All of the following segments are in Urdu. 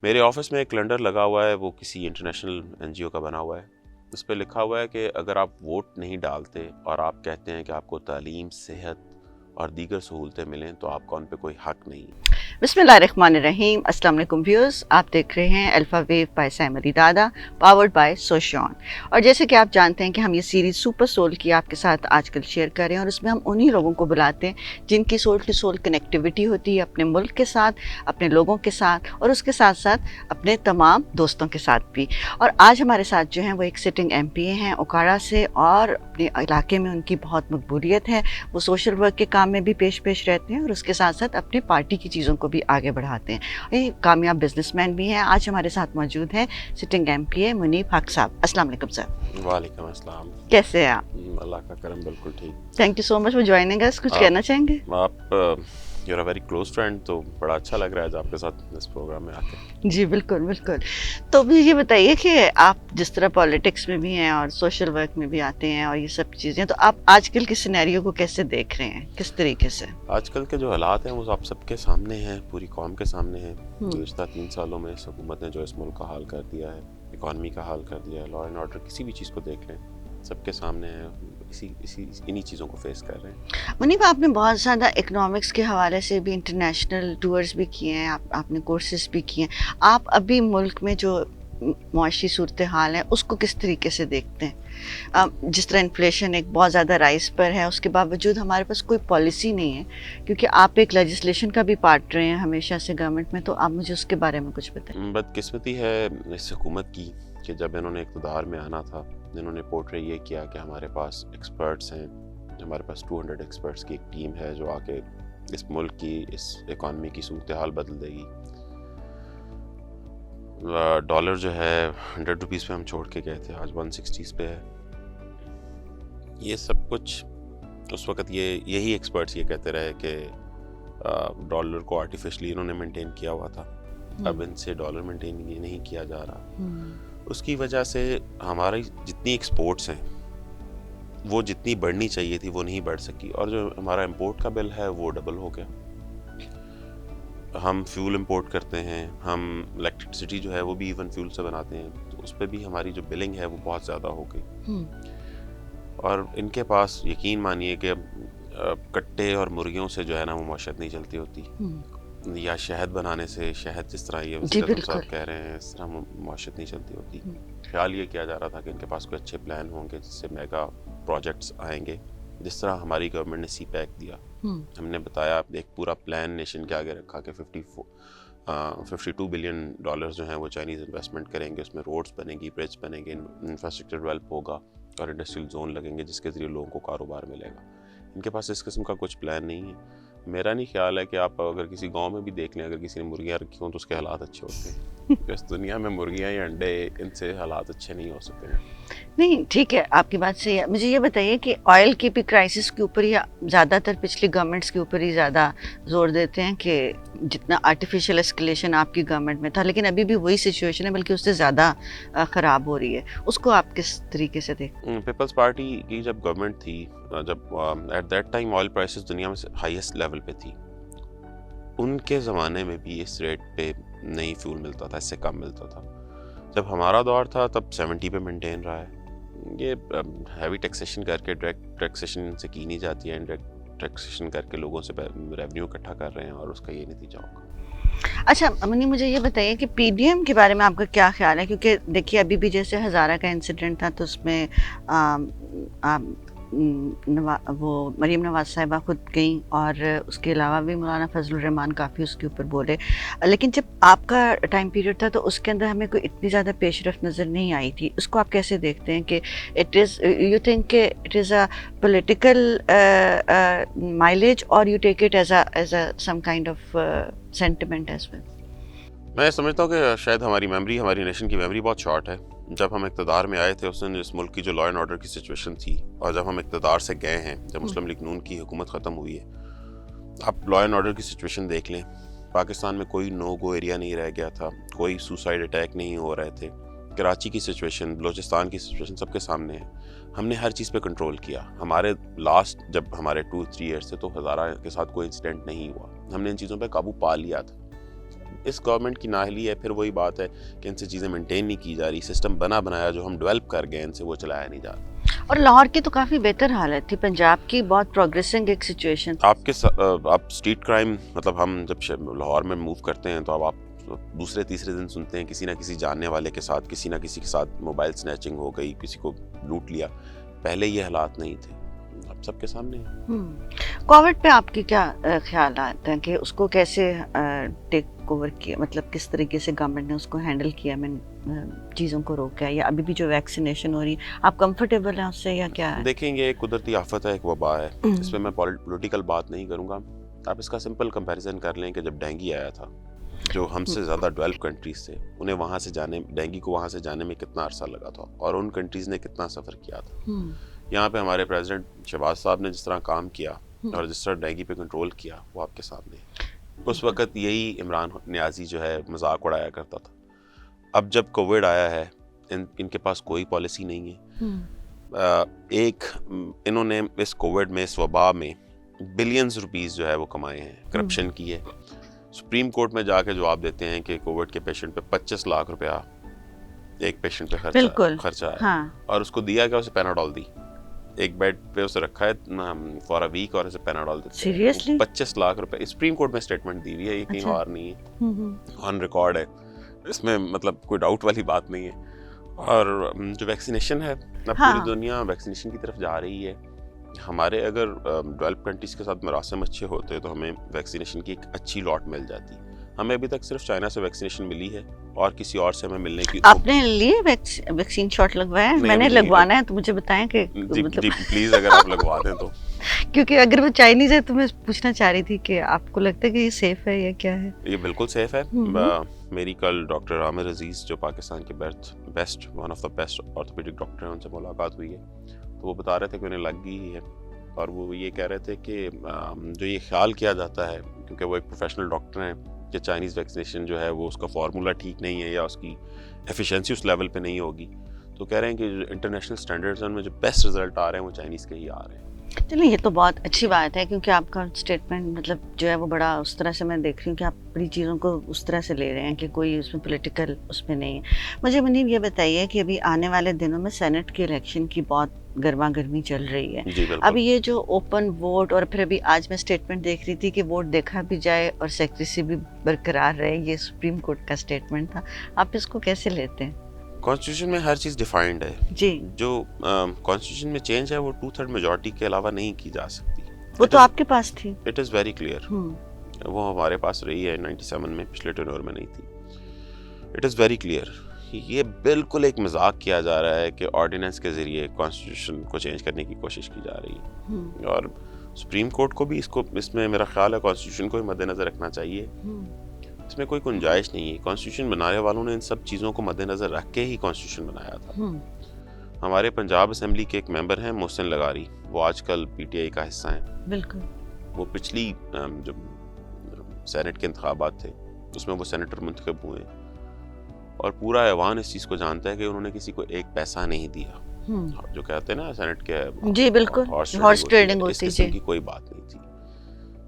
میرے آفس میں ایک کیلنڈر لگا ہوا ہے، وہ کسی انٹرنیشنل NGO کا بنا ہوا ہے. اس پہ لکھا ہوا ہے کہ اگر آپ ووٹ نہیں ڈالتے اور آپ کہتے ہیں کہ آپ کو تعلیم، صحت اور دیگر سہولتیں ملیں تو آپ کا ان پہ کوئی حق نہیں. بسم اللہ الرحمن الرحیم. السلام علیکم ویورز، آپ دیکھ رہے ہیں الفا ویو بائی سیم علی دادا، پاورڈ بائی سوشیون. اور جیسے کہ آپ جانتے ہیں کہ ہم یہ سیریز سپر سول کی آپ کے ساتھ آج کل شیئر کر رہے ہیں، اور اس میں ہم انہی لوگوں کو بلاتے ہیں جن کی سول ٹو سول کنیکٹیوٹی ہوتی ہے اپنے ملک کے ساتھ، اپنے لوگوں کے ساتھ، اور اس کے ساتھ ساتھ اپنے تمام دوستوں کے ساتھ بھی. اور آج ہمارے ساتھ جو ہیں وہ ایک سٹنگ MP ہیں اوکاڑا سے، اور اپنے علاقے میں ان کی بہت مقبولیت ہے. وہ سوشل ورک کے کام میں بھی پیش رہتے ہیں، اور اس کے ساتھ ساتھ اپنی پارٹی کی چیزوں کو بھی آگے بڑھاتے ہیں. یہ کامیاب بزنس مین بھی ہیں. آج ہمارے ساتھ موجود ہیں سٹنگ MP منیب حق صاحب. السلام علیکم سر. وعلیکم السلام. کیسے ہیں آپ؟ اللہ کا کرم، بالکل ٹھیک. Thank you so much for joining us. کچھ کہنا چاہیں گے؟ آپ you are a very close friend, تو بڑا اچھا لگ رہا ہے آپ کے ساتھ اس پروگرام میں آ کے. جی بالکل بالکل. تو مجھے یہ بتائیے کہ آپ جس طرح پالیٹکس میں بھی ہیں اور سوشل ورک میں بھی آتے ہیں اور یہ سب چیزیں، تو آپ آج کل کے سینیریو کو کیسے دیکھ رہے ہیں، کس طریقے سے؟ آج کل کے جو حالات ہیں وہ آپ سب کے سامنے ہیں، پوری قوم کے سامنے ہیں. گزشتہ 3 سالوں میں اس حکومت نے جو اس ملک کا حال کر دیا ہے، اکانومی کا حال کر دیا ہے، لا اینڈ آرڈر، کسی بھی چیز کو دیکھ لیں، سب کے سامنے ہے. انہی چیزوں کو فیس کر رہے ہیں. منیب، آپ نے بہت زیادہ اکنامکس کے حوالے سے بھی انٹرنیشنل ٹورز بھی کیے ہیں، آپ نے کورسز بھی کیے ہیں. آپ ابھی ملک میں جو معاشی صورتحال ہے اس کو کس طریقے سے دیکھتے ہیں؟ جس طرح انفلیشن ایک بہت زیادہ رائز پر ہے، اس کے باوجود ہمارے پاس کوئی پالیسی نہیں ہے، کیونکہ آپ ایک لیجسلیشن کا بھی پارٹ رہے ہیں ہمیشہ سے گورنمنٹ میں، تو آپ مجھے اس کے بارے میں کچھ بتائیں. بدقسمتی ہے اس حکومت کی کہ جب انہوں نے اقتدار میں آنا تھا، انہوں نے پورٹری یہ کیا کہ ہمارے پاس ایکسپرٹس ہیں، ہمارے پاس 200 ایکسپرٹس کی ایک ٹیم ہے جو آ کے اس ملک کی اس اکانومی کی صورتحال بدل دے گی. ڈالر جو ہے 100 روپیز پہ ہم چھوڑ کے گئے تھے، آج 160 پہ ہے. یہ سب کچھ اس وقت یہی ایکسپرٹس یہ کہتے رہے کہ ڈالر کو آرٹیفیشلی انہوں نے مینٹین کیا ہوا تھا. اب ان سے ڈالر مینٹین نہیں کیا جا رہا. اس کی وجہ سے ہماری جتنی ایکسپورٹس ہیں وہ جتنی بڑھنی چاہیے تھی وہ نہیں بڑھ سکی، اور جو ہمارا امپورٹ کا بل ہے وہ ڈبل ہو گیا. ہم فیول امپورٹ کرتے ہیں، ہم الیکٹرسٹی جو ہے وہ بھی ایون فیول سے بناتے ہیں، تو اس پہ بھی ہماری جو بلنگ ہے وہ بہت زیادہ ہو گئی. اور ان کے پاس یقین مانیے کہ کٹے اور مرغیوں سے جو ہے نا وہ معیشت نہیں چلتی ہوتی، یا شہد بنانے سے، شہد جس طرح یہ وزیر اعظم صاحب کہہ رہے ہیں، اس طرح معیشت نہیں چلتی ہوتی. خیال یہ کیا جا رہا تھا کہ ان کے پاس کوئی اچھے پلان ہوں گے جس سے میگا پروجیکٹس آئیں گے، جس طرح ہماری گورنمنٹ نے سی پیک دیا. ہم نے بتایا ایک پورا پلان نیشن کے آگے رکھا کہ 52 بلین ڈالرز جو ہیں وہ چائنیز انویسٹمنٹ کریں گے، اس میں روڈز بنیں گی، برج بنیں گے، انفراسٹرکچر ڈیولپ ہوگا اور انڈسٹریل زون لگیں گے جس کے ذریعے لوگوں کو کاروبار ملے گا. ان کے پاس اس قسم کا کچھ پلان نہیں ہے. میرا نہیں خیال ہے کہ آپ اگر کسی گاؤں میں بھی دیکھ لیں، اگر کسی نے مرغیاں رکھی ہوں تو اس کے حالات اچھے ہوتے ہیں. اس دنیا میں مرغیاں یا انڈے، ان سے حالات اچھے نہیں ہو سکتے ہیں. نہیں ٹھیک ہے، آپ کی بات صحیح ہے. مجھے یہ بتائیے کہ آئل کی بھی کرائسس کے اوپر ہی زیادہ تر پچھلی گورنمنٹس کے اوپر ہی زیادہ زور دیتے ہیں کہ جتنا آرٹیفیشل اسکلیشن آپ کی گورنمنٹ میں تھا، لیکن ابھی بھی وہی سچویشن ہے، بلکہ اس سے زیادہ خراب ہو رہی ہے. اس کو آپ کس طریقے سے دیکھیں؟ پیپلز پارٹی کی جب گورنمنٹ تھی، جب at that time oil prices دنیا میں ہائیسٹ لیول پہ تھی، ان کے زمانے میں بھی اس ریٹ پہ نہیں فیول ملتا تھا، اس سے کم ملتا تھا. جب ہمارا دور تھا تب 70 پہ مینٹین رہا ہے. یہ ہیوی ٹیکسیشن کر کے، ڈائریکٹ ٹیکسیشن سے کی نہیں جاتی ہے، انڈائریکٹ ٹیکسیشن کر کے لوگوں سے ریونیو اکٹھا کر رہے ہیں، اور اس کا یہ نتیجہ ہوگا. اچھا امنی، مجھے یہ بتائیے کہ PDM کے بارے میں آپ کا کیا خیال ہے؟ کیونکہ دیکھیے ابھی بھی جیسے ہزارہ کا انسیڈنٹ تھا تو اس میں وہ مریم نواز صاحبہ خود گئیں، اور اس کے علاوہ بھی مولانا فضل الرحمان کافی اس کے اوپر بولے. لیکن جب آپ کا ٹائم پیریڈ تھا تو اس کے اندر ہمیں کوئی اتنی زیادہ پیش رفت نظر نہیں آئی تھی. اس کو آپ کیسے دیکھتے ہیں کہ اٹ از یو تھنک کہ it is a political mileage or you take it as a some kind of sentiment as well? میں سمجھتا ہوں کہ شاید ہماری نیشن کی میموری بہت شارٹ ہے. جب ہم اقتدار میں آئے تھے اس دن اس ملک کی جو لا اینڈ آرڈر کی سچویشن تھی، اور جب ہم اقتدار سے گئے ہیں، جب مسلم لیگ نون کی حکومت ختم ہوئی ہے، آپ لا اینڈ آرڈر کی سچویشن دیکھ لیں. پاکستان میں کوئی نو گو ایریا نہیں رہ گیا تھا، کوئی سوسائڈ اٹیک نہیں ہو رہے تھے. کراچی کی سچویشن، بلوچستان کی سچویشن سب کے سامنے ہے. ہم نے ہر چیز پہ کنٹرول کیا. ہمارے لاسٹ جب ہمارے 2-3 ایئرس تھے تو ہزارہ کے ساتھ کوئی انسیڈنٹ نہیں ہوا. ہم نے ان چیزوں پہ قابو پا لیا تھا. اس گورنمنٹ کی نااہلی ہے. پھر وہی بات ہے کہ ان سے چیزیں مینٹین نہیں کی جا رہی. سسٹم بنا بنایا جو ہم ڈیولپ کر گئے ان سے وہ چلایا نہیں جا رہا. اور لاہور کی تو کافی بہتر حالت تھی, پنجاب کی بہت پروگریسنگ ایک سچویشن. آپ اسٹریٹ کرائم, مطلب ہم جب لاہور میں موو کرتے ہیں تو اب آپ دوسرے تیسرے دن سنتے ہیں کسی نہ کسی جاننے والے کے ساتھ کسی نہ کسی کے ساتھ موبائل سنیچنگ ہو گئی, کسی کو لوٹ لیا. پہلے یہ حالات نہیں تھے, اب سب کے سامنے ہیں. کووڈ پہ آپ کی کیا خیالات ہیں کہ اس کو کیسے ٹیک اوور کیا, مطلب کس طریقے سے گورنمنٹ نے اس کو ہینڈل کیا, میں چیزوں کو روکا, یا ابھی بھی جو ویکسینیشن ہو رہی آپ کمفرٹیبل ہیں اس سے یا کیا ہے؟ دیکھیں یہ ایک قدرتی آفت ہے, ایک وبا ہے, اس پہ میں پولیٹیکل بات نہیں کروں گا. آپ اس کا سمپل کمپیریزن کر لیں کہ جب ڈینگی آیا تھا, جو ہم سے زیادہ ڈیولپ کنٹریز تھے انہیں وہاں سے ڈینگی کو وہاں سے جانے میں کتنا عرصہ لگا تھا اور ان کنٹریز نے کتنا سفر کیا تھا. یہاں پہ ہمارے پریزیڈنٹ شہباز صاحب نے جس طرح کام کیا اور جس طرح ڈینگی پہ کنٹرول کیا وہ آپ کے سامنے ہے. اس وقت یہی عمران نیازی جو ہے مذاق اڑایا کرتا تھا. اب جب کووڈ آیا ہے ان کے پاس کوئی پالیسی نہیں ہے. انہوں نے اس کووڈ میں, اس وبا میں بلینز روپیز جو ہے وہ کمائے ہیں, کرپشن کی ہے. سپریم کورٹ میں جا کے جواب دیتے ہیں کہ کووڈ کے پیشنٹ پہ 25 لاکھ روپیہ ایک پیشنٹ پہ خرچہ ہے, اور اس کو دیا گیا, اسے پیناڈول دی, ایک بیڈ پہ اسے رکھا ہے فار اے ویک اور اسے پیناڈول دیتے ہیں. 25 لاکھ روپے سپریم کورٹ میں اسٹیٹمنٹ دی ہوئی ہے, یہ کہیں اور نہیں ہے, آن ریکارڈ ہے. اس میں مطلب کوئی ڈاؤٹ والی بات نہیں ہے. اور جو ویکسینیشن ہے, اب پوری دنیا ویکسینیشن کی طرف جا رہی ہے. ہمارے اگر ڈیولپ کنٹریز کے ساتھ مراسم اچھے ہوتے تو ہمیں ویکسینیشن کی ایک اچھی لاٹ مل جاتی. ہمیں ابھی تک صرف چائنا سے ویکسینیشن ملی ہے اور کسی اور سے ہمیں ملنے کی. آپ نے لیے ویکسین شاٹ لگوایا ہے؟ میں نے لگوانا ہے تو مجھے بتائیں کہ جی پلیز اگر آپ لگوا دیں تو. کیونکہ اگر وہ چائنیز ہے تو میں پوچھنا چاہ رہی تھی کہ آپ کو لگتا ہے کہ یہ سیف ہے یا کیا ہے؟ یہ بالکل سیف ہے. میری کل ڈاکٹر عامر عزیز جو پاکستان کے best one of the best orthopaedic doctor ہیں, ان سے ملاقات ہوئی ہے تو وہ بتا رہے تھے کہ انہیں لگ گئی ہے. اور وہ یہ کہہ رہے تھے کہ جو یہ خیال کیا جاتا ہے, کیونکہ وہ ایک پروفیشنل ڈاکٹر ہیں, کہ چائنیز ویکسینیشن جو ہے وہ اس کا فارمولا ٹھیک نہیں ہے یا اس کی ایفیشنسی اس لیول پہ نہیں ہوگی, تو کہہ رہے ہیں کہ جو انٹرنیشنل اسٹینڈرڈز ہیں ان میں جو بیسٹ رزلٹ آ رہے ہیں وہ چائنیز کے ہی آ رہے ہیں. چلیے یہ تو بہت اچھی بات ہے, کیونکہ آپ کا اسٹیٹمنٹ مطلب جو ہے وہ بڑا اس طرح سے میں دیکھ رہی ہوں کہ آپ بڑی چیزوں کو اس طرح سے لے رہے ہیں کہ کوئی اس میں پولیٹیکل اس میں نہیں ہے. مجھے منیب یہ بتائیے کہ ابھی آنے والے دنوں میں سینٹ کے الیکشن کی بہت گرما گرمی چل رہی ہے. ابھی یہ جو اوپن ووٹ, اور پھر ابھی آج میں اسٹیٹمنٹ دیکھ رہی تھی کہ ووٹ دیکھا بھی جائے اور سیکریسی بھی برقرار رہے, یہ سپریم کورٹ کا اسٹیٹمنٹ تھا. آپ اس کو کیسے لیتے ہیں؟ کانسٹیٹیوشن میں ہر چیز ڈیفائنڈ ہے جی. جو کانسٹیٹیوشن میں چینج ہے وہ 2/3 میجورٹی کے علاوہ نہیں کی جا سکتی. وہ تو آپ کے پاس تھی. It is very clear. وہ ہمارے پاس رہی ہے 97 میں, پچھلے ٹرنور میں نہیں تھی. It is very clear. یہ بالکل ایک مذاق کیا جا رہا ہے کہ آرڈیننس کے ذریعے کانسٹیٹیوشن کو چینج کرنے کی کوشش کی جا رہی ہے, اور سپریم کورٹ کو بھی اس میں میرا خیال ہے کانسٹیٹیوشن کو بھی مد نظر رکھنا چاہیے. اس میں کوئی گنجائش نہیں ہے. کانسٹیٹیوشن بنانے والوں نے ان سب چیزوں کو مد نظر رکھ کے ہی کانسٹیٹیوشن بنایا تھا. ہمارے پنجاب اسمبلی کے ایک ممبر ہیں محسن لغاری, وہ آج کل پی ٹی آئی کا حصہ ہیں. بالکل. وہ پچھلی جو سینٹ کے انتخابات تھے اس میں وہ سینیٹر منتخب ہوئے, اور پورا ایوان اس چیز کو جانتا ہے کہ انہوں نے کسی کو ایک پیسہ نہیں دیا. جو کہتے ہیں نا سینٹ کے جی بالکل ہارس ٹریڈنگ ہوتی ہے, اس قسم کی کوئی بات نہیں تھی.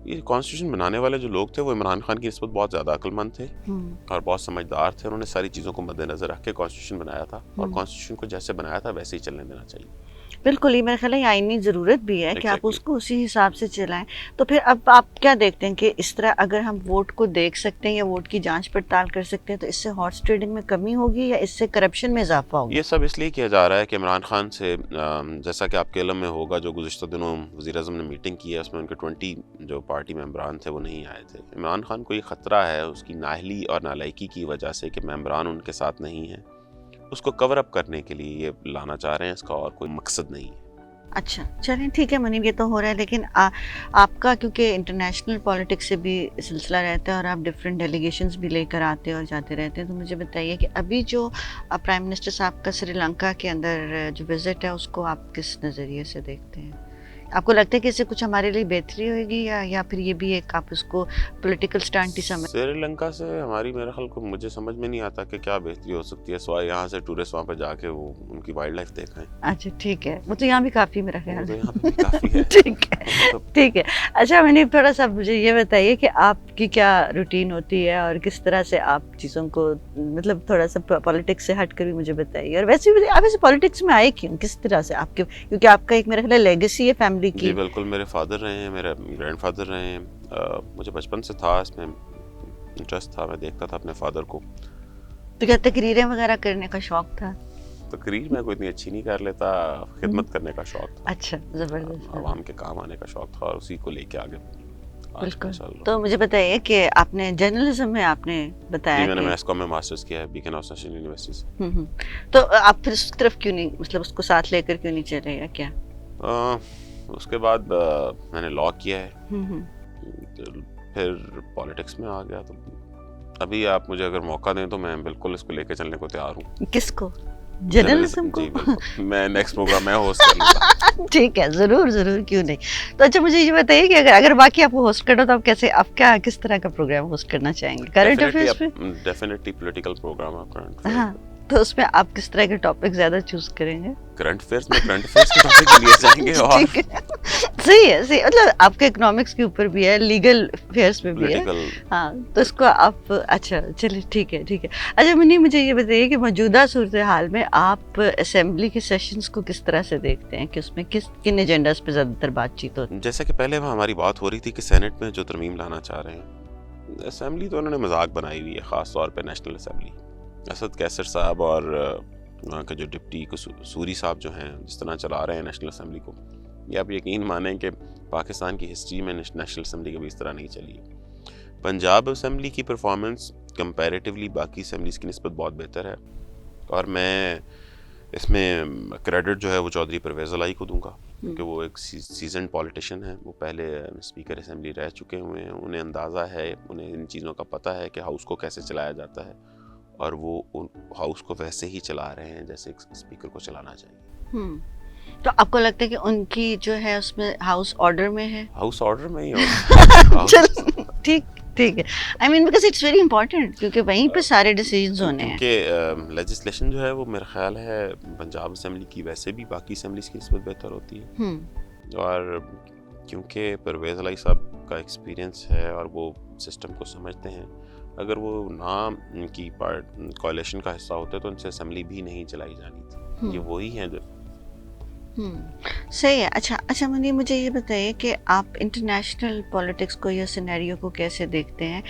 یہ کانسٹیٹیوشن بنانے والے جو لوگ تھے وہ عمران خان کی نسبت بہت زیادہ عقل مند تھے اور بہت سمجھدار تھے. انہوں نے ساری چیزوں کو مد نظر رکھ کے کانسٹیٹیوشن بنایا تھا, اور کانسٹیٹیوشن کو جیسے بنایا تھا ویسے ہی چلنے دینا چاہیے. بالکل, یہ میرے خیال ہے آئینی ضرورت بھی ہے کہ آپ اس کو اسی حساب سے چلائیں. تو پھر اب آپ کیا دیکھتے ہیں کہ اس طرح اگر ہم ووٹ کو دیکھ سکتے ہیں یا ووٹ کی جانچ پڑتال کر سکتے ہیں تو اس سے ہارس ٹریڈنگ میں کمی ہوگی یا اس سے کرپشن میں اضافہ ہوگا؟ یہ سب اس لیے کیا جا رہا ہے کہ عمران خان سے, جیسا کہ آپ کے علم میں ہوگا, جو گزشتہ دنوں وزیر اعظم نے میٹنگ کی ہے اس میں ان کے 20 جو پارٹی ممبران تھے وہ نہیں آئے تھے. عمران خان کو یہ خطرہ ہے اس کی نااہلی اور نالائکی کی وجہ سے کہ ممبران ان کے ساتھ نہیں ہیں, اس کو کور اپ کرنے کے لیے یہ لانا چاہ رہے ہیں, اس کا اور کوئی مقصد نہیں ہے. اچھا چلیں ٹھیک ہے منیب, یہ تو ہو رہا ہے, لیکن آپ کا کیونکہ انٹرنیشنل پالیٹکس سے بھی سلسلہ رہتا ہے اور آپ ڈفرینٹ ڈیلیگیشنز بھی لے کر آتے اور جاتے رہتے ہیں, تو مجھے بتائیے کہ ابھی جو پرائم منسٹر صاحب کا سری لنکا کے اندر جو وزٹ ہے اس کو آپ کس نظریے سے دیکھتے ہیں آپ کو لگتا ہے کہ اس سے کچھ ہمارے لیے بہتری ہوگی یا پھر یہ بھی ایک آپ اس کو پولیٹیکل سٹانٹ ہی سمجھ؟ سری لنکا سے ہماری میرے خیال کو مجھے سمجھ میں نہیں آتا کہ کیا بہتری ہو سکتی ہے سوائے یہاں سے ٹورسٹ وہاں پہ جا کے وہ ان کی وائلڈ لائف دیکھیں. اچھا ٹھیک ہے, وہ تو یہاں بھی کافی میرا خیال ہے. یہاں پہ بھی کافی ہے. ٹھیک ہے. اچھا منیب, تھوڑا سا مجھے یہ بتائیے کہ آپ کی کیا روٹین ہوتی ہے اور کس طرح سے آپ چیزوں کو, مطلب تھوڑا سا پالیٹکس سے ہٹ کر بھی مجھے بتائیے, اور ویسے بھی آپ ایسے پالیٹکس میں آئے کیوں, کس طرح سے آپ کے, کیونکہ آپ کا ایک میرا خیال لیگیسی ہے فیملی کی. جی بالکل, میرے فادر رہے ہیں, میرے گرینڈ فادر رہے ہیں, مجھے بچپن سے تھا اس میں انٹرسٹ تھا, میں دیکھتا تھا اپنے فادر کو. تو کیا تقریریں وغیرہ کرنے کا شوق تھا؟ تقریر میں کوئی اتنی اچھی نہیں کر لیتا, خدمت کرنے کا شوق تھا. اچھا, زبردست. عوام کے کام آنے کا شوق تھا اور اسی کو لے کے آگے. بالکل. تو مجھے بتائیے کہ آپ نے جرنلزم میں آپ نے بتایا میں نے میسکوم میں ماسٹرز کیا ہے بیکن ہاؤس نیشنل یونیورسٹی سے. تو آپ پھر اس طرف کیوں نہیں, مطلب اس کو ساتھ لے کر کیوں نہیں چلے یا کیا؟ اس کے بعد میں نے لاء کیا ہے, پھر پالیٹکس میں آ گیا. تو ابھی آپ مجھے اگر موقع دیں تو میں بالکل اس کو لے کے چلنے کو تیار ہوں. کس کو؟ جرنلزم کو؟ جی بالکل, میں نیکسٹ پروگرام میں ہوسٹ کر لوں گا. ٹھیک ہے, ضرور ضرور, کیوں نہیں. تو اچھا مجھے یہ بتائیے کہ اگر باقی آپ کو ہوسٹ کرنا تو آپ کیسے, آپ کیا کس طرح کا پروگرام ہوسٹ کرنا چاہیں گے؟ کرنٹ افیئرس پہ؟ ڈیفینیٹلی پولیٹیکل پروگرام آپ کرنٹ. ہاں, تو اس میں آپ کس طرح کے ٹاپک زیادہ چوز کریں گے؟ کرنٹ افیئرس میں کرنٹ افیئرس کے ٹاپک لیے جائیں گے. اور صحیح ہے, صحیح, مطلب آپ کے اکنامکس کے اوپر بھی ہے, لیگل افیئرس میں بھی ہے. ہاں, تو اس کو آپ, اچھا چلیے ٹھیک ہے ٹھیک ہے. اچھا منی, مجھے یہ بتائیے کہ موجودہ صورتحال میں آپ اسمبلی کے سیشنز کو کس طرح سے دیکھتے ہیں, کہ اس میں کن ایجنڈاز پہ زیادہ تر بات چیت ہوتی ہے؟ جیسا کہ پہلے ہماری بات ہو رہی تھی کہ سینٹ میں جو ترمیم لانا چاہ رہے ہیں, اسمبلی تو انہوں نے مذاق بنائی ہوئی ہے, خاص طور پہ نیشنل اسمبلی. اسد کیسر صاحب اور وہاں کے جو ڈپٹی سوری صاحب جو ہیں, جس طرح چلا رہے ہیں نیشنل اسمبلی کو, یہ آپ یقین مانیں کہ پاکستان کی ہسٹری میں نیشنل اسمبلی کبھی اس طرح نہیں چلی ہے. پنجاب اسمبلی کی پرفارمنس کمپیریٹیولی باقی اسمبلیز کی نسبت بہت بہتر ہے, اور میں اس میں کریڈٹ جو ہے وہ چودھری پرویز الہی کو دوں گا, کیونکہ وہ ایک سیزنڈ پولیٹیشین ہیں. وہ پہلے اسپیکر اسمبلی رہ چکے ہوئے ہیں, انہیں اندازہ ہے, انہیں ان چیزوں کا پتہ ہے کہ ہاؤس کو کیسے چلایا جاتا ہے, اور وہ ہاؤس کو ویسے ہی چلا رہے ہیں جیسے ایک اسپیکر کو چلانا چاہیے. تو آپ کو لگتا ہے کہ ان کی جو ہے اس میں ہاؤس آرڈر میں ہے؟ ہاؤس آرڈر میں ہی ہوگا. ٹھیک ہے. آئی مین بیکاز اٹس ویری امپورٹنٹ, کیونکہ وہیں پہ سارے ڈیسیژنز ہونے ہیں. کیونکہ لیجسلیشن جو ہے وہ میرا خیال ہے پنجاب اسمبلی کی ویسے بھی باقی اسمبلیز کی نسبت بہتر ہوتی ہے, اور کیونکہ پرویز الہی صاحب کا ایکسپیرینس ہے اور وہ سسٹم کو سمجھتے ہیں, اگر وہ نہ ان کی کوalition کا حصہ ہوتے تو ان سے اسمبلی بھی نہیں چلائی جانی تھی. یہ وہی ہیں جو صحیح ہے. اچھا منی, مجھے یہ بتائیے کہ آپ انٹرنیشنل پولیٹکس کو یا سینیریو کو کیسے دیکھتے ہیں؟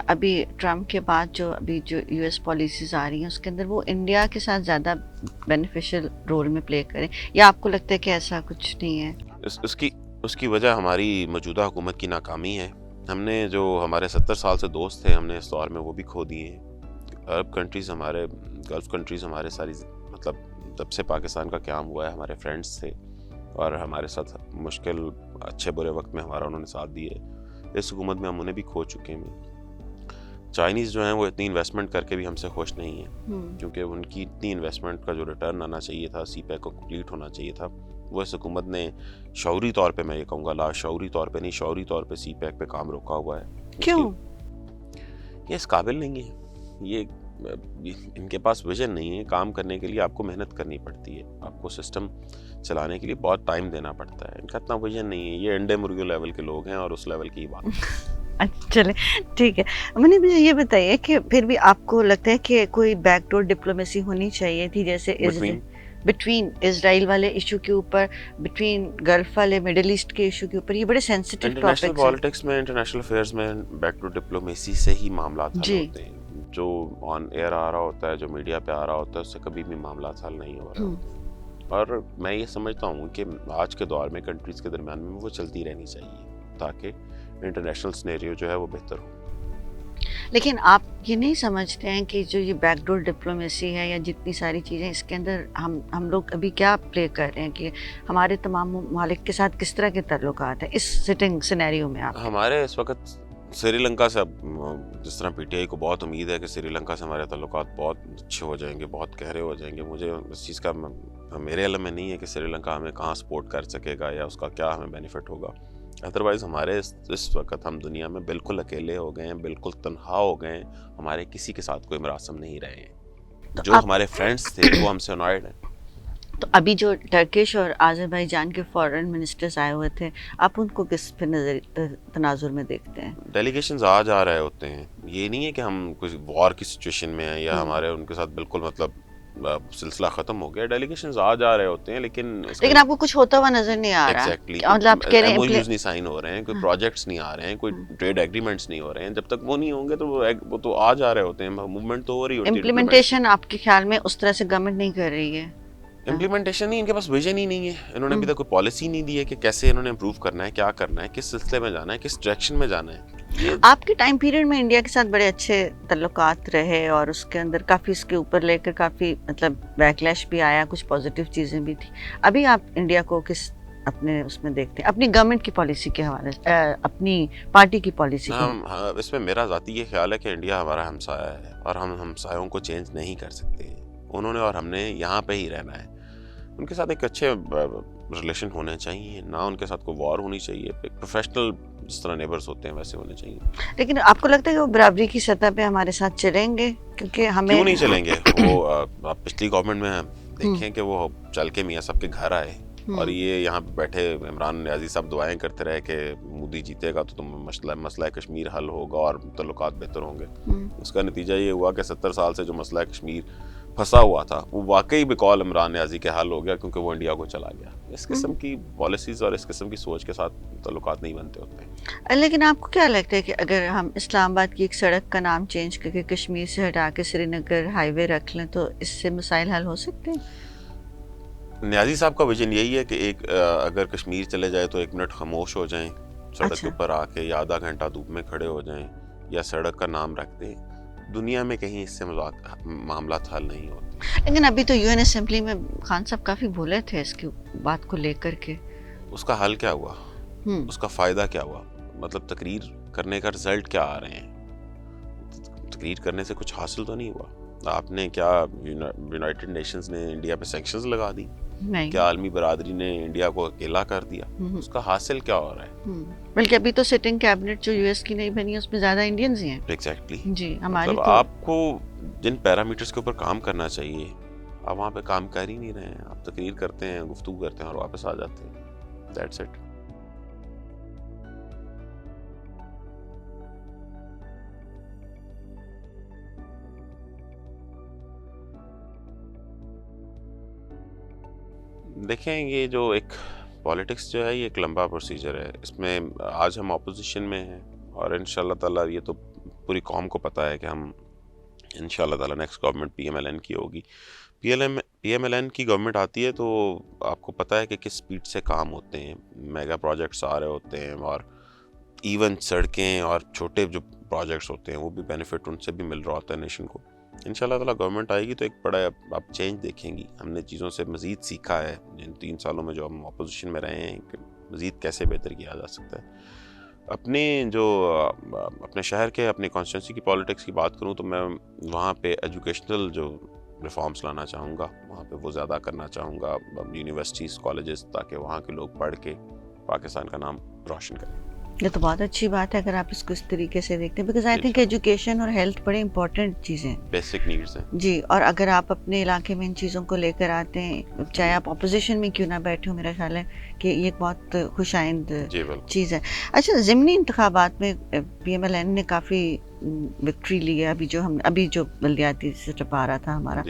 ابھی ٹرمپ کے بعد جو یو ایس پالیسیز آ رہی ہیں اس کے اندر وہ انڈیا کے ساتھ زیادہ بینیفیشل رول میں پلے کریں, یا آپ کو لگتا ہے کہ ایسا کچھ نہیں ہے؟ اس کی وجہ ہماری موجودہ حکومت کی ناکامی ہے. ہم نے جو ہمارے 70 سال سے دوست تھے, ہم نے اس دور میں وہ بھی کھو دیے ہیں. عرب کنٹریز, ہمارے گلف کنٹریز ہمارے ساری, مطلب تب سے پاکستان کا قیام ہوا ہے, ہمارے فرینڈس تھے اور ہمارے ساتھ مشکل اچھے برے وقت میں ہمارا انہوں نے ساتھ دیے. اس حکومت میں ہم انہیں بھی کھو چکے ہیں. چائنیز جو ہیں وہ اتنی انویسٹمنٹ کر کے بھی ہم سے خوش نہیں ہیں, کیونکہ ان کی اتنی انویسٹمنٹ کا جو ریٹرن آنا چاہیے تھا, سی پیک کو کمپلیٹ ہونا چاہیے تھا, وہ اس حکومت نے شعوری طور پہ, میں یہ کہوں گا لا شعوری طور پہ نہیں, شعوری طور پہ سی پیک پہ کام روکا ہوا ہے. کیوں؟ یہ اس قابل نہیں ہے, یہ ان کے پاس ویژن نہیں ہے. کام کرنے کے لیے آپ کو محنت کرنی پڑتی ہے, آپ کو سسٹم چلانے کے لیے بہت ٹائم دینا پڑتا ہے. ان کا اتنا ویژن نہیں ہے. یہ انڈے مرغیوں لیول کے لوگ ہیں اور اس لیول کی بات. چلے ٹھیک ہے. مجھے یہ بتائیے کہ پھر بھی آپ کو لگتا ہے کہ کوئی بیک ڈور ڈپلومیسی ہونی چاہیے تھی, جیسے بٹوین اسرائیل والے ایشو کے اوپر, بٹوین گلف والے مڈل ایسٹ کے ایشو کے اوپر, یہ بڑے سینسیٹیو ٹاپکس ہیں. انٹرنیشنل پالیٹکس میں, انٹرنیشنل افیئرز میں بیک ڈور ڈپلومیسی سے ہی معاملات حل ہوتے ہیں. جو آن ایئر آ رہا ہوتا ہے, جو میڈیا پہ آ رہا ہوتا ہے, اس سے کبھی بھی معاملات حل نہیں ہو رہے. اور میں یہ سمجھتا ہوں کہ آج کے دور میں کنٹریز کے درمیان میں وہ چلتی رہنی چاہیے تاکہ انٹرنیشنل سینیریو جو ہے وہ بہتر ہو. لیکن آپ یہ نہیں سمجھتے ہیں کہ جو یہ بیک ڈور ڈپلومیسی ہے یا جتنی ساری چیزیں اس کے اندر ہم لوگ ابھی کیا پلے کر رہے ہیں, کہ ہمارے تمام ممالک کے ساتھ کس طرح کے تعلقات ہیں اس سٹنگ سینیریو میں؟ آپ ہمارے اس وقت سری لنکا سے, جس طرح پی ٹی آئی کو بہت امید ہے کہ سری لنکا سے ہمارے تعلقات بہت اچھے ہو جائیں گے, بہت گہرے ہو جائیں گے, مجھے اس چیز کا میرے علم میں نہیں ہے کہ سری لنکا ہمیں کہاں سپورٹ کر سکے گا یا اس کا کیا ہمیں بینیفٹ ہوگا. ادروائز ہمارے اس وقت ہم دنیا میں بالکل اکیلے ہو گئے ہیں, بالکل تنہا ہو گئے ہیں, ہمارے کسی کے ساتھ کوئی مراسم نہیں رہے ہیں. جو ہمارے فرینڈس تھے وہ ہم سے انوائڈ ہیں. تو ابھی جو ٹرکش اور آذربائیجان کے فارن منسٹرز آئے ہوئے تھے, آپ ان کو کس تناظر میں دیکھتے ہیں؟ ڈیلیگیشنز آ جا رہے ہوتے ہیں, یہ نہیں ہے کہ ہم کوئی وار کی سچویشن میں ہیں یا ہمارے ان کے ساتھ بالکل مطلب سلسلہ ختم ہو گیا. ڈیلیگیشنز آ جا رہے ہوتے ہیں لیکن آپ کو کچھ ہوتا ہوا نظر نہیں آ رہا. ایگزیکٹلی ایم او یوز نہیں سائن ہو رہے ہیں, کوئی پروجیکٹس نہیں آ رہے ہیں, کوئی ٹریڈ ایگریمنٹس نہیں ہو رہے ہیں. جب تک وہ نہیں ہوں گے تو وہ تو آ جا رہے ہوتے ہیں, موومنٹ تو ہو رہی ہوتی ہے. امپلیمنٹیشن آپ کے خیال میں اس طرح سے گورنمنٹ نہیں کر رہی ہے؟ امپلیمنٹیشن نہیں, ان کے پاس ویژن ہی نہیں ہے. انہوں نے ابھی تک کوئی پالیسی نہیں دی ہے کہ کیسے انہوں نے امپروو کرنا ہے, کیا کرنا ہے, کس سلسلے میں جانا ہے, کس ڈائریکشن میں جانا ہے. آپ کے ٹائم پیریڈ میں انڈیا کے ساتھ بڑے اچھے تعلقات رہے اور اس کے اندر کافی اس کے اوپر لے کر کافی مطلب بیکلیش بھی آیا, کچھ پازیٹیو چیزیں بھی تھیں. ابھی آپ انڈیا کو کس اپنے اس میں دیکھتے ہیں, اپنی گورنمنٹ کی پالیسی کے حوالے سے, اپنی پارٹی کی پالیسی کے؟ اس میں میرا ذاتی یہ خیال ہے کہ انڈیا ہمارا ہمسایہ ہے اور ہم ہمسایوں کو چینج نہیں کر سکتے. انہوں نے اور ہم نے یہاں پہ ہی رہنا ہے. ان کے ساتھ ایک اچھے ریلیشن ہونے چاہیے, نہ ان کے ساتھ کوئی وار ہونی چاہیے. ایک پروفیشنل جس طرح نیبرز ہوتے ہیں ویسے ہونے چاہیے. لیکن آپ کو لگتا ہے کہ وہ برابری کی سطح پہ ہمارے ساتھ چلیں گے؟ کیونکہ ہمیں کیوں نہیں چلیں گے. وہ آپ پچھلی گورنمنٹ میں دیکھیں کہ وہ چل کے میاں صاحب کے گھر آئے اور یہ یہاں پہ بیٹھے عمران نیازی صاحب دعائیں کرتے رہے کہ مودی جیتے گا تو مسئلہ کشمیر حل ہوگا اور تعلقات بہتر ہوں گے. اس کا نتیجہ یہ ہوا کہ 70 سال سے جو مسئلہ کشمیر پھنسا ہوا تھا وہ واقعی بقول عمران نیازی کے حل ہو گیا, کیونکہ وہ انڈیا کو چلا گیا. اس قسم کی پالیسیز اور اس قسم کی سوچ کے ساتھ تعلقات نہیں بنتے ہوتے ہیں. لیکن آپ کو کیا لگتا ہے کہ اگر ہم اسلام آباد کی ایک سڑک کا نام چینج کر کے کشمیر سے ہٹا کے سری نگر ہائی وے رکھ لیں تو اس سے مسائل حل ہو سکتے ہیں؟ نیازی صاحب کا ویژن یہی ہے کہ ایک اگر کشمیر چلے جائے تو 1 منٹ خاموش ہو جائیں سڑک کے اوپر آ کے, یا آدھا گھنٹہ دھوپ میں کھڑے ہو جائیں, یا سڑک کا نام رکھ دیں. دنیا میں کہیں اس سے معاملات حل نہیں ہوتے. لیکن ابھی تو یو این اسمبلی میں خان صاحب کافی بولے تھے اس کی بات کو لے کر کے. اس کا حل کیا ہوا؟ اس کا فائدہ کیا ہوا؟ مطلب تقریر کرنے کا رزلٹ کیا آ رہے ہیں؟ تقریر کرنے سے کچھ حاصل تو نہیں ہوا. آپ نے کیا یونائٹڈ نیشنز نے انڈیا پہ سینکشنز لگا دی؟ کیا عالمی برادری نے انڈیا کو اکیلا کر دیا؟ اس کا حاصل کیا ہو رہا ہے؟ بلکہ ابھی تو سٹنگ کیبنٹ جو یو ایس کی نہیں بنی ہے اس میں زیادہ انڈینز ہی ہیں. ایگزیکٹلی. جی, ہماری مطلب آپ کو جن پیرامیٹرز کے اوپر کام کرنا چاہیے آپ وہاں پہ کام کر ہی نہیں رہے ہیں. آپ تقریر کرتے ہیں, گفتگو کرتے ہیں اور واپس آ جاتے ہیں. That's it. دیکھیں, یہ جو ایک پالیٹکس جو ہے یہ ایک لمبا پروسیجر ہے. اس میں آج ہم اپوزیشن میں ہیں اور انشاءاللہ تعالیٰ یہ تو پوری قوم کو پتہ ہے کہ ہم انشاءاللہ تعالیٰ next government P M L N کی ہوگی. پی ایم ایل این کی گورنمنٹ آتی ہے تو آپ کو پتہ ہے کہ کس سپیڈ سے کام ہوتے ہیں. میگا پروجیکٹس آ رہے ہوتے ہیں اور ایون سڑکیں اور چھوٹے جو پروجیکٹس ہوتے ہیں وہ بھی بینیفٹ ان سے بھی مل رہا ہوتا ہے نیشن کو. انشاءاللہ تعالیٰ گورنمنٹ آئے گی تو ایک بڑا آپ چینج دیکھیں گی. ہم نے چیزوں سے مزید سیکھا ہے جن 3 سالوں میں جو ہم اپوزیشن میں رہے ہیں کہ مزید کیسے بہتر کیا جا سکتا ہے. اپنے شہر کے اپنے کانسٹیٹوئنسی کی پالیٹکس کی بات کروں تو میں وہاں پہ ایجوکیشنل جو ریفارمز لانا چاہوں گا, وہاں پہ وہ زیادہ کرنا چاہوں گا, یونیورسٹیز کالجز, تاکہ وہاں کے لوگ پڑھ کے پاکستان کا نام روشن کریں. یہ تو بہت اچھی بات ہے اگر آپ اس کو اس طریقے سے دیکھتے ہیں, بیکاز آئی تھنک ایجوکیشن اور ہیلتھ بڑے امپورٹنٹ چیزیں ہیں, بیسک نیڈس ہیں. جی, اور اگر آپ اپنے علاقے میں ان چیزوں کو لے کر آتے ہیں, چاہے آپ اپوزیشن میں کیوں نہ بیٹھے ہو, میرا خیال ہے کہ یہ ایک بہت خوش آئند چیز ہے. اچھا, ضمنی انتخابات میں پی ایم ایل این نے کافی وکٹری لی ہے. ابھی جو بلدیاتی سسٹم آ رہا تھا ہمارا,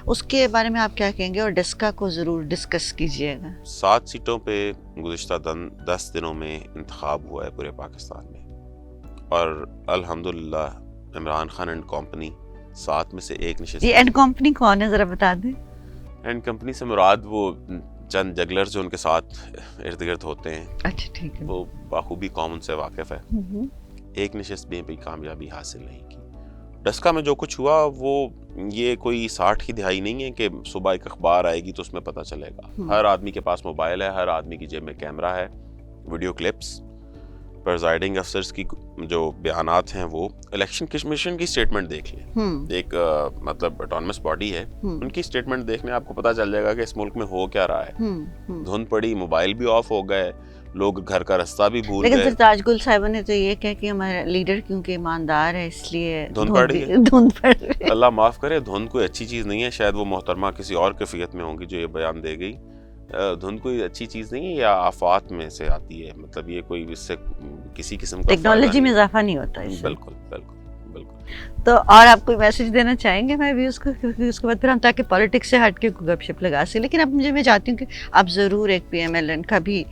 اس کے بارے میں آپ کیا کہیں گے, اور ڈسکا کو ضرور ڈسکس کیجیے گا. 7 سیٹوں پہ گزشتہ 10 دنوں میں انتخاب ہوا ہے پورے پاکستان میں, اور الحمدللہ عمران خان اینڈ کمپنی 7 میں سے 1 نشست. یہ اینڈ کمپنی کون ہے, ذرا بتا دیں. اینڈ کمپنی سے مراد وہ چند جگلرز جو ان کے ساتھ ارد گرد ہوتے ہیں. اچھا, ٹھیک ہے. وہ بخوبی قوم ان سے واقف ہے. 1 نشست میں بھی کامیابی حاصل نہیں کی. ڈسکا میں جو کچھ ہوا وہ یہ کوئی 60 کی دہائی نہیں ہے کہ صبح ایک اخبار آئے گی تو اس میں پتہ چلے گا. ہر آدمی کے پاس موبائل ہے, ہر آدمی کی جیب میں کیمرہ ہے, ویڈیو کلپس. پریزائڈنگ افسرز کی جو بیانات ہیں وہ الیکشن کمیشن کی سٹیٹمنٹ دیکھ لیں, ایک مطلب اٹانومس باڈی ہے, ان کی سٹیٹمنٹ دیکھ لیں, آپ کو پتہ چل جائے گا کہ اس ملک میں ہو کیا رہا ہے. دھند پڑی, موبائل بھی آف ہو گئے, لوگ گھر کا راستہ بھی بھول گئے. لیکن تاج گل صاحبہ نے تو یہ کہا کہ ہمارا لیڈر کیونکہ ایماندار ہے اس لیے دھند پڑ رہی ہے. اللہ معاف کرے, دھند کوئی اچھی چیز نہیں ہے. شاید وہ محترمہ کسی اور کیفیت میں ہوں گی جو یہ بیان دے گئی. دھند کوئی اچھی چیز نہیں ہے, یا آفات میں سے آتی ہے. مطلب یہ کوئی اس سے کسی قسم کا ٹیکنالوجی میں اضافہ نہیں ہوتا ہے. بالکل بالکل بالکل. تو اور آپ کوئی میسج دینا چاہیں گے میں ویوز کو, کیونکہ اس کے بعد پھر ہم تاکہ پالیٹکس سے ہٹ کے گپ شپ لگا سکیں. لیکن اب میں چاہتی ہوں کہ آپ ضرور ایک پی ایم ایل این کا بھی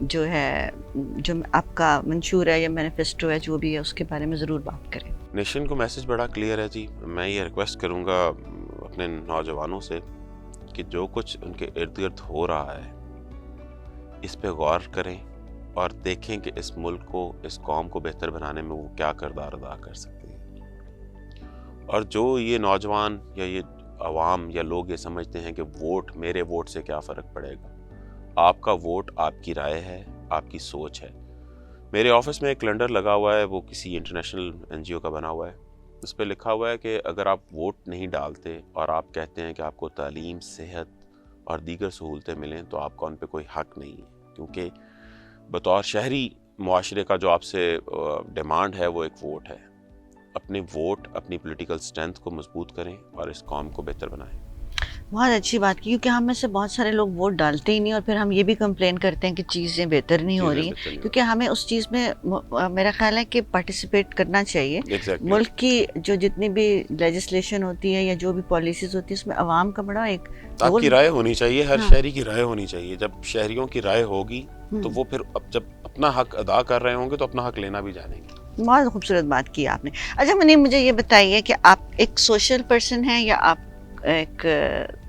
جو ہے, جو آپ کا منشور ہے یا مینیفیسٹو ہے جو بھی ہے, اس کے بارے میں ضرور بات کریں. نیشن کو میسج بڑا کلیئر ہے جی. میں یہ ریکویسٹ کروں گا اپنے نوجوانوں سے کہ جو کچھ ان کے ارد گرد ہو رہا ہے اس پہ غور کریں اور دیکھیں کہ اس ملک کو, اس قوم کو بہتر بنانے میں وہ کیا کردار ادا کر سکتے ہیں. اور جو یہ نوجوان یا یہ عوام یا لوگ یہ سمجھتے ہیں کہ ووٹ, میرے ووٹ سے کیا فرق پڑے گا, آپ کا ووٹ آپ کی رائے ہے, آپ کی سوچ ہے. میرے آفس میں ایک کیلنڈر لگا ہوا ہے, وہ کسی انٹرنیشنل NGO کا بنا ہوا ہے. اس پہ لکھا ہوا ہے کہ اگر آپ ووٹ نہیں ڈالتے اور آپ کہتے ہیں کہ آپ کو تعلیم, صحت اور دیگر سہولتیں ملیں, تو آپ کا ان پہ کوئی حق نہیں ہے. کیونکہ بطور شہری معاشرے کا جو آپ سے ڈیمانڈ ہے وہ ایک ووٹ ہے. اپنے ووٹ, اپنی پولیٹیکل اسٹرینتھ کو مضبوط کریں اور اس قوم کو بہتر بنائیں. بہت اچھی بات کی, کیونکہ ہم میں سے بہت سارے لوگ ووٹ ڈالتے ہی نہیں, اور پھر ہم یہ بھی کمپلین کرتے ہیں کہ چیزیں بہتر نہیں ہو رہی ہیں. کیونکہ ہمیں اس چیز میں میرا خیال ہے کہ پارٹیسپیٹ کرنا چاہیے. ملک کی جو جتنی بھی لیجسلیشن ہوتی ہے یا جو بھی پالیسیز ہوتی ہے, اس میں عوام کا بڑا ایک آپ کی رائے ہونی چاہیے, ہر شہری کی رائے ہونی چاہیے. جب شہریوں کی رائے ہوگی تو وہ پھر جب اپنا حق ادا کر رہے ہوں گے تو اپنا حق لینا بھی جانیں گے. بہت خوبصورت بات کی آپ نے. اچھا منی, مجھے یہ بتائیے کہ آپ ایک سوشل پرسن ہیں یا آپ ایک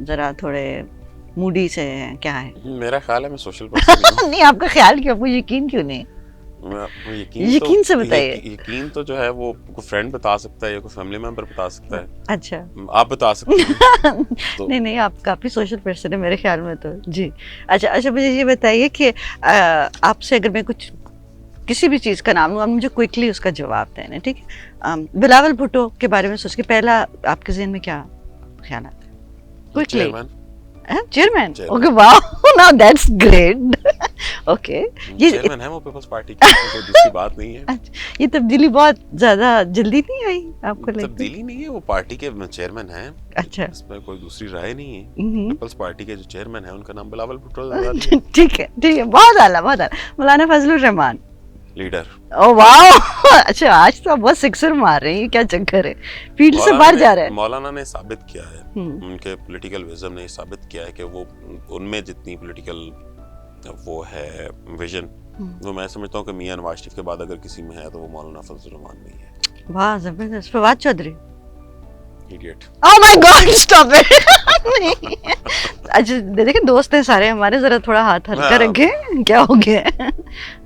ذرا تھوڑے موڈی سے ہیں, کیا ہے؟ میرا خیال ہے میں سوشل پرسن ہوں. نہیں, آپ کا خیال کیوں, آپ کو یقین کیوں نہیں؟ یقین سے بتائیے. یقین تو جو ہے وہ کوئی فرینڈ بتا سکتا ہے یا کوئی فیملی ممبر بتا سکتا ہے. اچھا, آپ بتا سکتے ہیں. نہیں, آپ کافی سوشل پرسن ہے میرے خیال میں تو. جی اچھا, مجھے یہ بتائیے کہ آپ سے اگر میں کچھ کسی بھی چیز کا نام لوں, آپ مجھے کوئکلی اس کا جواب دینا, ٹھیک ہے؟ بلاول بھٹو کے بارے میں سوچ کے پہلا آپ کے ذہن میں کیا خیال آتا ہے؟ Quickly. Chairman. Okay, wow, now that's great. Okay, یہ چیئرمین ہے وہ پیپلز پارٹی کی, کوئی دوسری بات نہیں ہے. یہ تبدیلی بہت زیادہ جلدی نہیں آئی آپ کو؟ تبدیلی نہیں ہے, وہ پارٹی کے چیئرمین ہیں. اچھا, اس میں کوئی دوسری رائے نہیں ہے. پیپلز پارٹی کے جو چیئرمین ہیں ان کا نام بلاول بھٹو. ٹھیک ہے, بہت اعلیٰ, بہت اعلیٰ. مولانا فضل الرحمان لیڈر. او واو, اچھا, آج تو آپ بہت سکسر مار رہے ہیں, کیا چکر ہے, فیلڈ سے باہر جا رہے ہیں. مولانا نے ثابت کیا ہے, ان کے پولیٹیکل وزم نے ثابت کیا ہے کہ وہ ان میں جتنی پولیٹیکل وہ ہے ویژن, وہ میں سمجھتا ہوں کہ میاں نواز شریف کے بعد اگر کسی میں ہے تو وہ مولانا فضل الرحمان نہیں ہے. واہ, زبردست. Fawad Chaudhry. Idiot. Oh my God, stop it. اچھا دیکھیں, دوست ہیں سارے ہمارے, ذرا تھوڑا ہاتھ ہلکا رکھیں, کیا ہو گیا.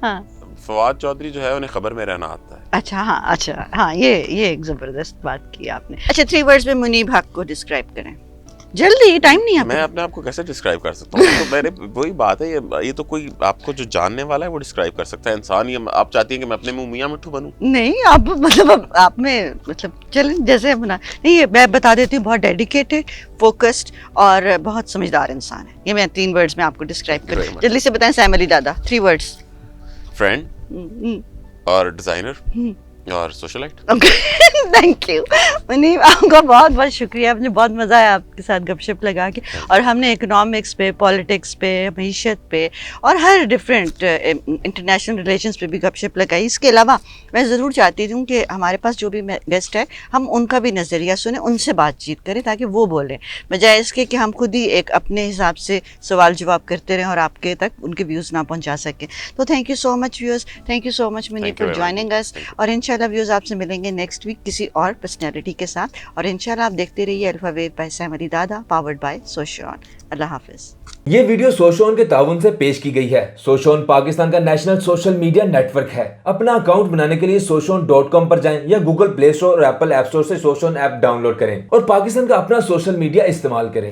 ہاں, فواد چودھری جو ہے انہیں خبر میں رہنا آتا ہے. اچھا, یہ ایک زبردست بات کی آپ نے. اچھا, 3 words میں منیب حق کو ڈسکرائب کریں جلدی, ٹائم نہیں ہے. میں اپنے آپ کو کیسے ڈسکرائب کر سکتا ہوں؟ تو میرے وہی بات ہے, یہ تو کوئی آپ کو جو جاننے والا ہے وہ ڈسکرائب کر سکتا ہے. انسان یہ آپ چاہتی ہیں کہ میں اپنے منہ میاں مٹھو بنوں؟ نہیں, آپ مطلب آپ میں مطلب چلیں جیسے بنا نہیں, میں بتا دیتی ہوں, بہت ڈیڈیکیٹڈ, فوکسڈ اور بہت سمجھدار انسان ہے. یہ میں 3 words میں آپ کو ڈسکرائب کروں. جلدی سے بتائیں سیم علی دادا, 3 words. فرینڈ اور ڈیزائنر اور سوشلائٹ. تھینک یو منیب, آپ کا بہت بہت شکریہ. مجھے بہت مزہ آیا آپ کے ساتھ گپ شپ لگا کے, اور ہم نے اکنامکس پہ, پالیٹکس پہ, معیشت پہ اور ہر ڈفرینٹ انٹرنیشنل ریلیشنس پہ بھی گپ شپ لگائی. اس کے علاوہ میں ضرور چاہتی ہوں کہ ہمارے پاس جو بھی گیسٹ ہے ہم ان کا بھی نظریہ سنیں, ان سے بات چیت کریں تاکہ وہ بولیں, بجائے اس کے کہ ہم خود ہی ایک اپنے حساب سے سوال جواب کرتے رہیں اور آپ کے تک ان کے ویوز نہ پہنچا سکیں. تو thank you so much views, thank you so much Munib for joining us. اور انشاءاللہ ویوز آپ سے ملیں گے نیکسٹ ویک کسی اور پرسنالٹی کے ساتھ, اور انشاءاللہ آپ دیکھتے رہیے الفا ویو بائی سیم علی دادا, پاورڈ بائی سوشون. اللہ حافظ. یہ ویڈیو سوشون کے تعاون سے پیش کی گئی ہے. سوشون پاکستان کا national social media network ہے. اپنا اکاؤنٹ بنانے کے لیے soshon.com پر جائیں یا گوگل پلے اسٹور اور ایپل ایپ اسٹور سے سوشون ایپ ڈاؤن لوڈ کریں اور پاکستان کا اپنا سوشل میڈیا استعمال کریں.